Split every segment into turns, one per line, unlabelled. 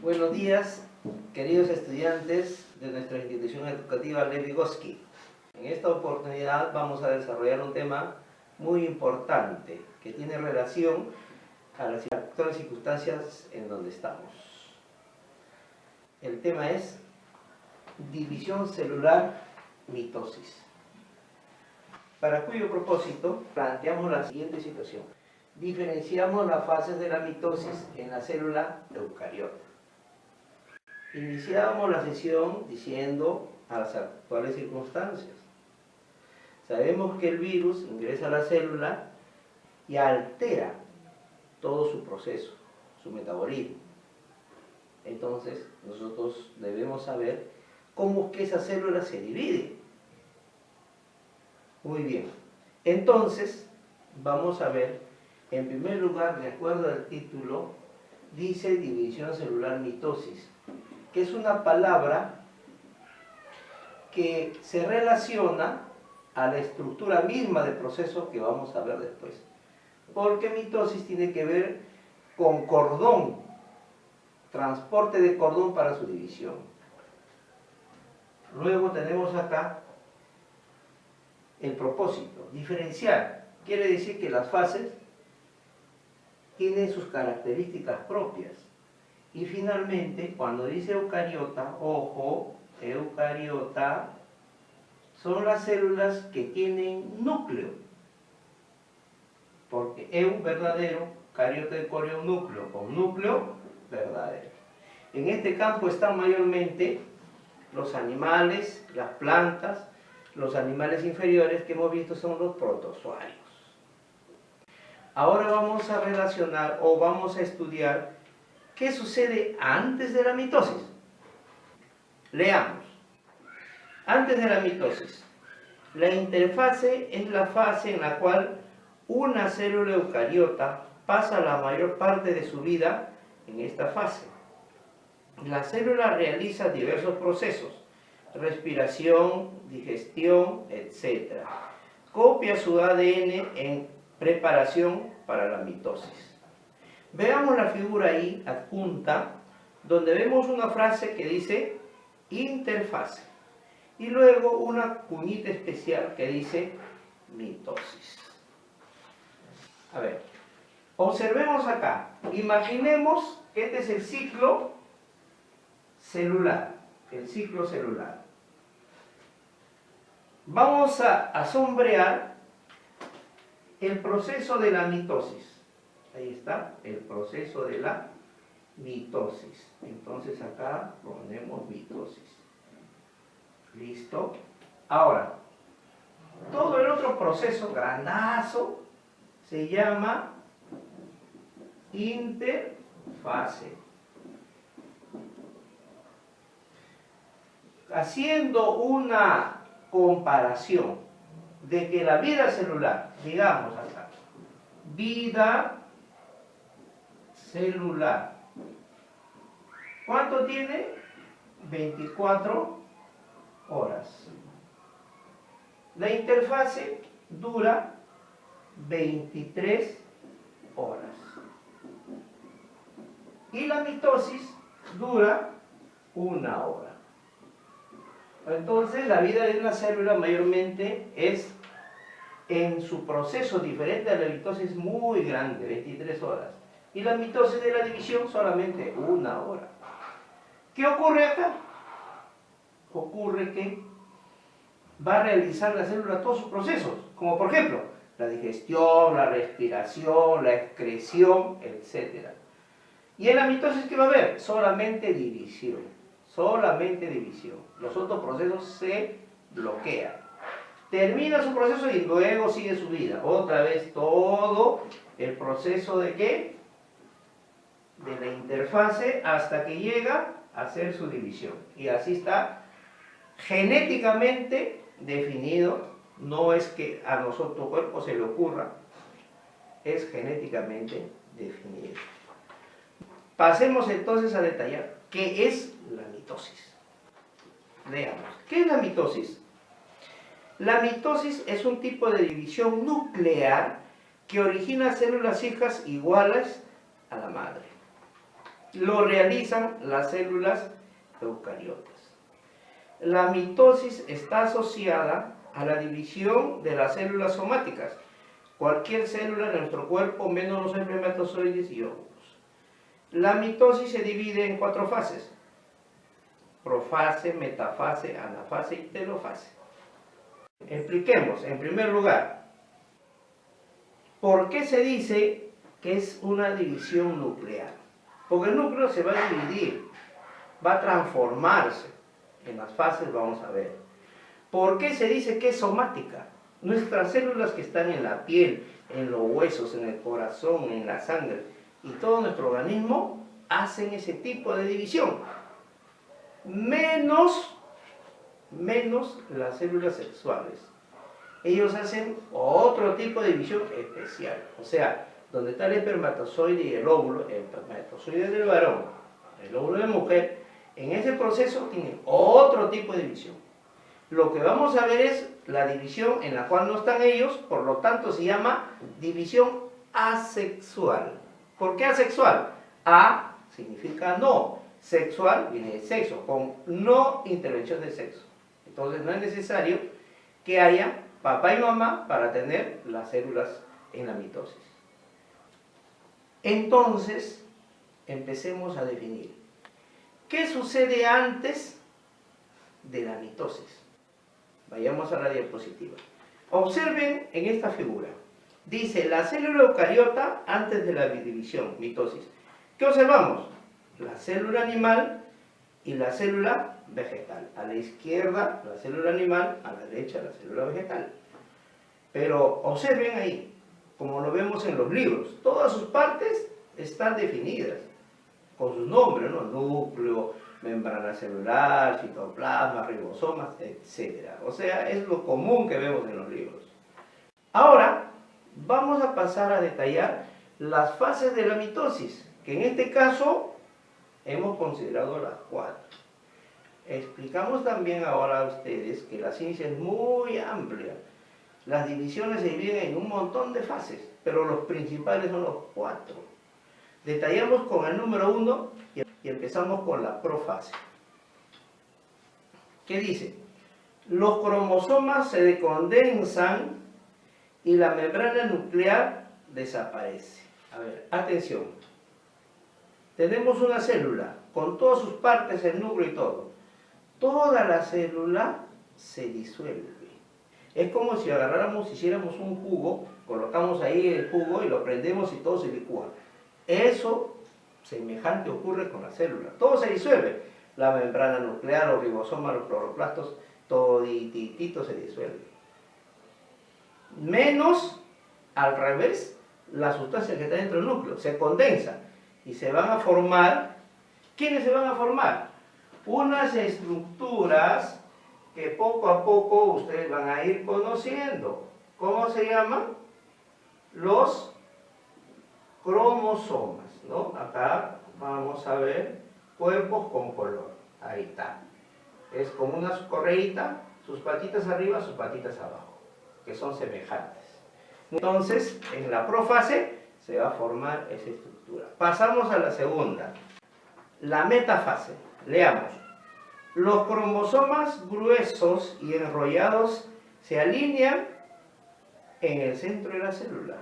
Buenos días, queridos estudiantes de nuestra institución educativa Lev Vygotsky. En esta oportunidad vamos a desarrollar un tema muy importante que tiene relación a las actuales circunstancias en donde estamos. El tema es división celular, mitosis. Para cuyo propósito planteamos la siguiente situación. Diferenciamos las fases de la mitosis en la célula eucariota. Iniciábamos la sesión diciendo a las actuales circunstancias. Sabemos que el virus ingresa a la célula y altera todo su proceso, su metabolismo. Entonces, nosotros debemos saber cómo es que esa célula se divide. Muy bien. Entonces, vamos a ver, en primer lugar, de acuerdo al título, dice división celular mitosis, que es una palabra que se relaciona a la estructura misma del proceso que vamos a ver después. Porque mitosis tiene que ver con cordón, transporte de cordón para su división. Luego tenemos acá el propósito, diferenciar. Quiere decir que las fases tienen sus características propias. Y finalmente, cuando dice eucariota, ojo, eucariota, son las células que tienen núcleo. Porque verdadero, cariota de coreo núcleo, con núcleo verdadero. En este campo están mayormente los animales, las plantas, los animales inferiores que hemos visto son los protozoarios. Ahora vamos a relacionar o vamos a estudiar ¿qué sucede antes de la mitosis? Leamos. Antes de la mitosis, la interfase es la fase en la cual una célula eucariota pasa la mayor parte de su vida en esta fase. La célula realiza diversos procesos, respiración, digestión, etc. Copia su ADN en preparación para la mitosis. Veamos la figura ahí adjunta, donde vemos una frase que dice interfase y luego una cuñita especial que dice mitosis. A ver, observemos acá, imaginemos que este es el ciclo celular, Vamos a sombrear el proceso de la mitosis. Ahí está, el proceso de la mitosis. Entonces acá ponemos mitosis. ¿Listo? Ahora, todo el otro proceso grandazo se llama interfase. Haciendo una comparación de que la vida celular, digamos acá, vida celular. ¿Cuánto tiene? 24 horas. La interfase dura 23 horas. Y la mitosis dura 1 hora. Entonces, la vida de una célula mayormente es, en su proceso diferente a la mitosis, muy grande, 23 horas. Y la mitosis de la división solamente 1 hora. ¿Qué ocurre acá? Ocurre que va a realizar la célula todos sus procesos, como por ejemplo, la digestión, la respiración, la excreción, etc. Y en la mitosis, ¿qué va a haber? Solamente división. Solamente división. Los otros procesos se bloquean. Termina su proceso y luego sigue su vida. Otra vez todo el proceso de ¿qué? De la interfase hasta que llega a hacer su división. Y así está genéticamente definido. No es que a nuestro cuerpo se le ocurra. Es genéticamente definido. Pasemos entonces a detallar qué es la mitosis. Veamos. ¿Qué es la mitosis? La mitosis es un tipo de división nuclear que origina células hijas iguales a la madre. lo realizan las células eucariotas. La mitosis está asociada a la división de las células somáticas, cualquier célula de nuestro cuerpo menos los espermatozoides y óvulos. La mitosis se divide en 4 fases: profase, metafase, anafase y telofase. Expliquemos, en primer lugar, ¿por qué se dice que es una división nuclear? Porque el núcleo se va a dividir, va a transformarse. En las fases vamos a ver. ¿Por qué se dice que es somática? Nuestras células que están en la piel, en los huesos, en el corazón, en la sangre y todo nuestro organismo hacen ese tipo de división. Menos las células sexuales. Ellos hacen otro tipo de división especial. O sea, donde está el espermatozoide y el óvulo, el espermatozoide del varón, el óvulo de mujer, en ese proceso tienen otro tipo de división. Lo que vamos a ver es la división en la cual no están ellos, por lo tanto se llama división asexual. ¿Por qué asexual? A significa no, sexual viene de sexo, con no intervención de sexo. Entonces no es necesario que haya papá y mamá para tener las células en la mitosis. Entonces, empecemos a definir. ¿Qué sucede antes de la mitosis? Vayamos a la diapositiva. Observen en esta figura. Dice la célula eucariota antes de la división, mitosis. ¿Qué observamos? La célula animal y la célula vegetal. A la izquierda la célula animal, a la derecha la célula vegetal. Pero observen ahí, como lo vemos en los libros, todas sus partes están definidas con sus nombres, ¿no? Núcleo, membrana celular, citoplasma, ribosomas, etc. O sea, es lo común que vemos en los libros. Ahora, vamos a pasar a detallar las fases de la mitosis, que en este caso hemos considerado las 4. Explicamos también ahora a ustedes que la ciencia es muy amplia. Las divisiones se dividen en un montón de fases, pero los principales son los 4. Detallamos con el número 1 y empezamos con la profase. ¿Qué dice? Los cromosomas se decondensan y la membrana nuclear desaparece. A ver, atención. Tenemos una célula con todas sus partes, el núcleo y todo. Toda la célula se disuelve. Es como si agarráramos, hiciéramos un jugo, colocamos ahí el jugo y lo prendemos y todo se licúa. Eso semejante ocurre con la célula. Todo se disuelve. La membrana nuclear, los ribosomas, los cloroplastos, toditito se disuelve. Menos, al revés, la sustancia que está dentro del núcleo. Se condensa y se van a formar. ¿Quiénes se van a formar? Unas estructuras que poco a poco ustedes van a ir conociendo. ¿Cómo se llaman? Los cromosomas, ¿no? Acá vamos a ver cuerpos con color. Ahí está. Es como una correíta, sus patitas arriba, sus patitas abajo, que son semejantes. Entonces, en la profase se va a formar esa estructura. Pasamos a la segunda, la metafase. Leamos. Los cromosomas gruesos y enrollados se alinean en el centro de la célula.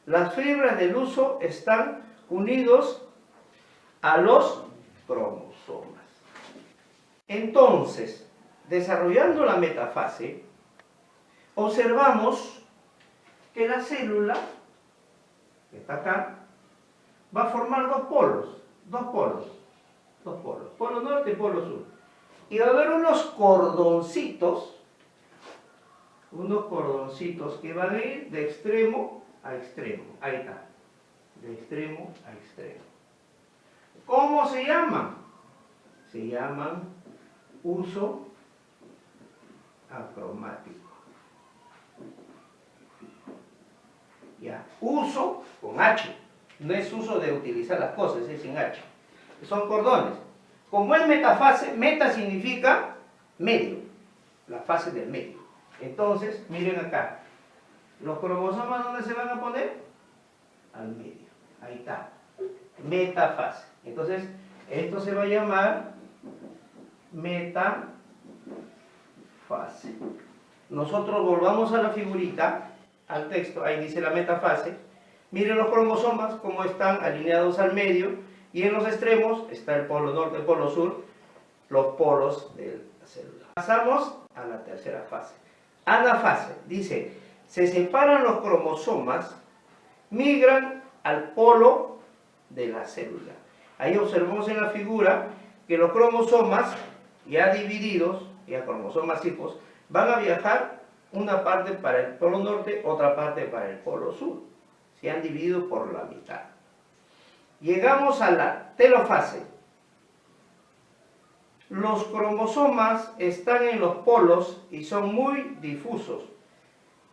Las fibras del huso están unidos a los cromosomas. Entonces, desarrollando la metafase, observamos que la célula, que está acá, va a formar dos polos, polo norte y polo sur. Y va a haber unos cordoncitos que van a ir de extremo a extremo. Ahí está, de extremo a extremo. ¿Cómo se llaman? Se llaman uso acromático. Ya, uso con H. No es uso de utilizar las cosas, es sin H. Son cordones. Como es metafase, meta significa medio, la fase del medio. Entonces, miren acá. ¿Los cromosomas dónde se van a poner? Al medio. Ahí está. Metafase. Entonces, esto se va a llamar metafase. Nosotros volvamos a la figurita, al texto, ahí dice la metafase. Miren los cromosomas, cómo están alineados al medio, y en los extremos está el polo norte, el polo sur, los polos de la célula. Pasamos a la tercera fase. Anafase, dice, se separan los cromosomas, migran al polo de la célula. Ahí observamos en la figura que los cromosomas, ya divididos, ya cromosomas hijos, van a viajar una parte para el polo norte, otra parte para el polo sur. Se han dividido por la mitad. Llegamos a la telofase. Los cromosomas están en los polos y son muy difusos.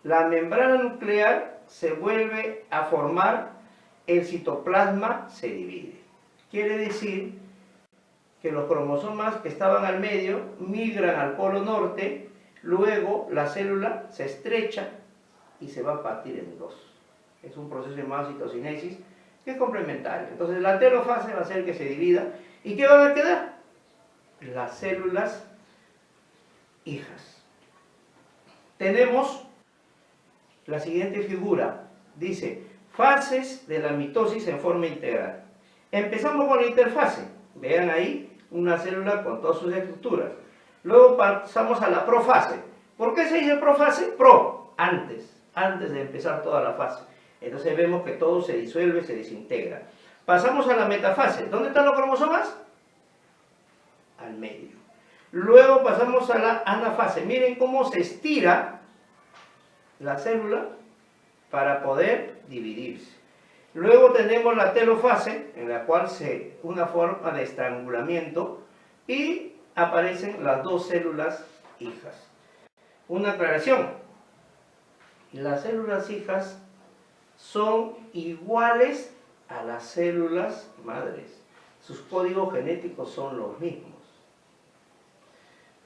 La membrana nuclear se vuelve a formar, el citoplasma se divide. Quiere decir que los cromosomas que estaban al medio migran al polo norte, luego la célula se estrecha y se va a partir en dos. Es un proceso llamado citocinesis que es complementario. Entonces la telofase va a hacer que se divida. ¿Y qué van a quedar? Las células hijas. Tenemos la siguiente figura. Dice, fases de la mitosis en forma integral. Empezamos con la interfase. Vean ahí una célula con todas sus estructuras. Luego pasamos a la profase. ¿Por qué se dice profase? Pro, antes de empezar toda la fase. Entonces vemos que todo se disuelve, se desintegra. Pasamos a la metafase. ¿Dónde están los cromosomas? Al medio. Luego pasamos a la anafase. Miren cómo se estira la célula para poder dividirse. Luego tenemos la telofase, en la cual una forma de estrangulamiento y aparecen las dos células hijas. Una aclaración. Las células hijas son iguales a las células madres. Sus códigos genéticos son los mismos.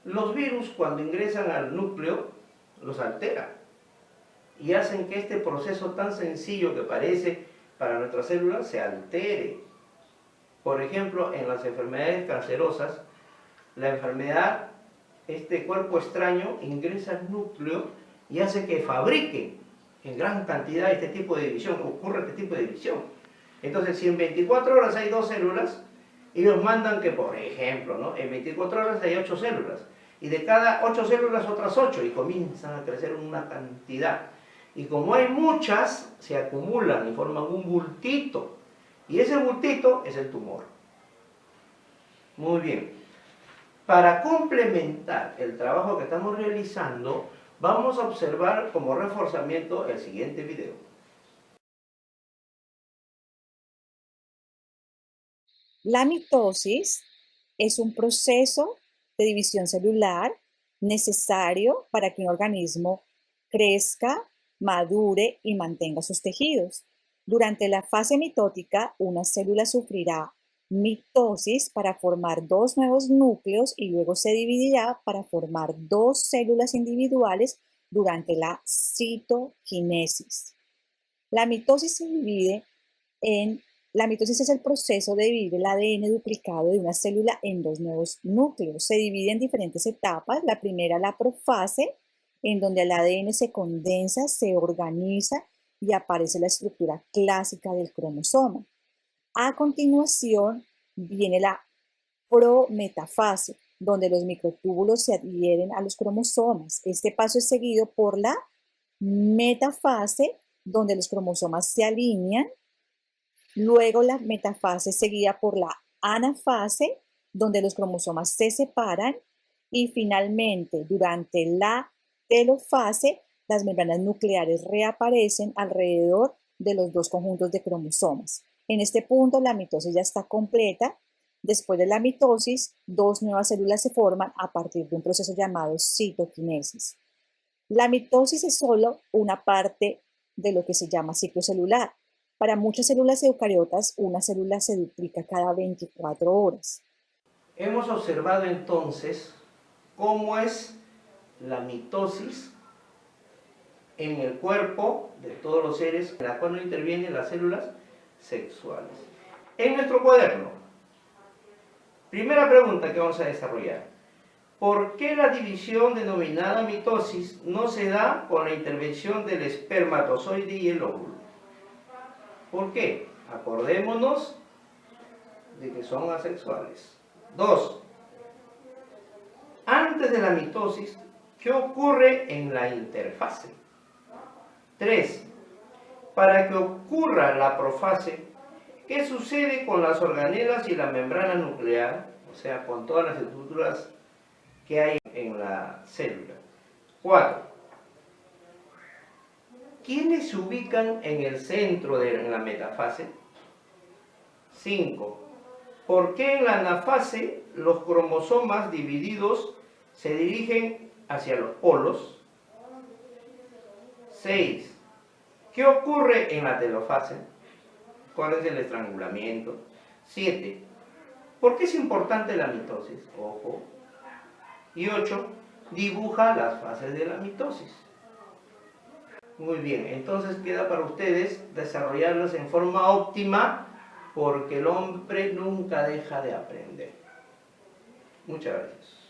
Los virus, cuando ingresan al núcleo, los alteran y hacen que este proceso tan sencillo que parece para nuestras células se altere. Por ejemplo, en las enfermedades cancerosas, la enfermedad, este cuerpo extraño ingresa al núcleo y hace que fabrique en gran cantidad este tipo de división, ocurre este tipo de división. Entonces, si en 24 horas hay 2 células, ellos mandan que, por ejemplo, ¿no?, en 24 horas hay 8 células, y de cada 8 células otras 8, y comienzan a crecer una cantidad. Y como hay muchas, se acumulan y forman un bultito, y ese bultito es el tumor. Muy bien. Para complementar el trabajo que estamos realizando, vamos a observar como reforzamiento el siguiente video.
La mitosis es un proceso de división celular necesario para que un organismo crezca, madure y mantenga sus tejidos. Durante la fase mitótica, una célula sufrirá mitosis para formar 2 nuevos núcleos y luego se dividirá para formar 2 células individuales durante la citoquinesis. La mitosis es el proceso de dividir el ADN duplicado de una célula en 2 nuevos núcleos. Se divide en diferentes etapas. La primera, la profase, en donde el ADN se condensa, se organiza y aparece la estructura clásica del cromosoma. A continuación viene la prometafase, donde los microtúbulos se adhieren a los cromosomas. Este paso es seguido por la metafase, donde los cromosomas se alinean. Luego la metafase seguida por la anafase, donde los cromosomas se separan. Y finalmente, durante la telofase, las membranas nucleares reaparecen alrededor de los 2 conjuntos de cromosomas. En este punto, la mitosis ya está completa. Después de la mitosis, 2 nuevas células se forman a partir de un proceso llamado citoquinesis. La mitosis es solo una parte de lo que se llama ciclo celular. Para muchas células eucariotas, una célula se duplica cada 24 horas.
Hemos observado entonces cómo es la mitosis en el cuerpo de todos los seres, en la cual no intervienen las células sexuales. En nuestro cuaderno Primera pregunta que vamos a desarrollar. ¿Por qué la división denominada mitosis no se da con la intervención del espermatozoide y el óvulo? ¿Por qué? Acordémonos de que son asexuales. 2. Antes de la mitosis, ¿qué ocurre en la interfase? 3. Para que ocurra la profase, ¿qué sucede con las organelas y la membrana nuclear? O sea, con todas las estructuras que hay en la célula. 4. ¿Quiénes se ubican en el centro de la metafase? 5. ¿Por qué en la anafase los cromosomas divididos se dirigen hacia los polos? 6. ¿Qué ocurre en la telofase? ¿Cuál es el estrangulamiento? 7. ¿Por qué es importante la mitosis? Ojo. Y 8. Dibuja las fases de la mitosis. Muy bien, entonces queda para ustedes desarrollarlas en forma óptima, porque el hombre nunca deja de aprender. Muchas gracias.